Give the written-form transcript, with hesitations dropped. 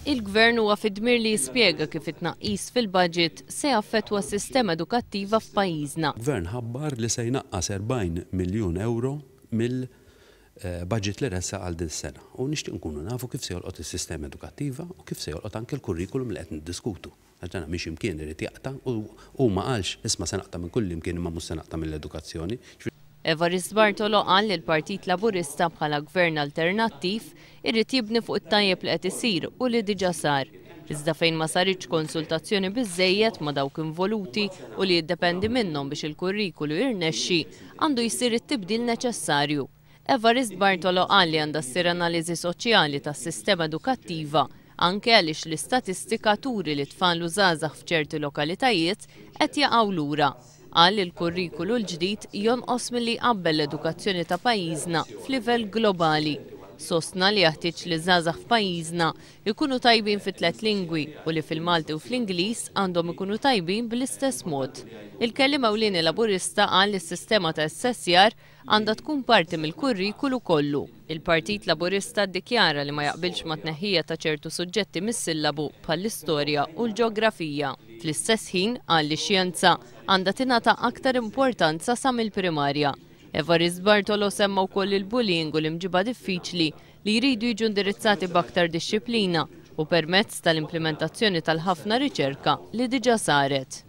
Il-Gvern huwa fid-dmir li jispjega kif it-tnaqqis fil-budget se jaffettwa s-sistema edukattiva f'pajjiżna. Il-Gvern ħabbar li se jnaqqas 40 miljun euro mill-budget li ressa għal din sena. U nixtieq nkunu nafu kif se jolqot is-sistema edukattiva u kif se jolqot anke l-kurrikulum li qed niddiskutu. Ġana mhix imkien irid jaqta' u ma qalx isma' se naqta' minn kull imkien imma mhux se naqta' mill-edukazzjoni. Evarist Bartolo qal li l-Partit Laburista bħala gvern alternattiv irrid jibni fuq it-tajjeb li qed isir u li diġà sar. Iżda fejn ma saritx konsultazzjoni biżżejjed ma' dawk involuti u li jiddependi minnhom biex il-kurrikulu jirnexxi għandu jsir it-tibdil neċessarju. Evarist Bartolo qal li għandha ssir analiżi soċjali tas-sistema edukattiva anke għaliex l-istatistika turi li tfal u żgħażagħ f'ċerti lokalitajiet qed jaqgħu lura. Qal il-kurrikulu l-ġdid jonqos milli qabbel l-edukazzjoni ta' pajjiżna f'livell globali. Sostna li jaħtieġ li żgħażagħ f'pajjiżna jkunu tajbin fi 3 lingwi u li fil-Malti u fl-Ingliż għandhom ikunu tajbin bl-istess mod. Il-kelliem ewlieni Laburista qal li s-sistema ta' assessjar għandha tkun parti mill-kurrikulu kollu. Il-Partit Laburista ddikjara li ma jaqbilx ma' tneħħija ta' ċertu suġġetti mis-sillabu bħall-istorja u l-ġeografija. Fl-istess ħin qal li xjenza għandha tingħata aktar importanza sa mill-primarja. Evarist Bartolo semma wkoll il-bullying u l-imġiba diffiċli li jridu jiġu indirizzati b'aktar dixxilpina u permezz tal-implementazzjoni tal-ħafna riċerka li diġà saret.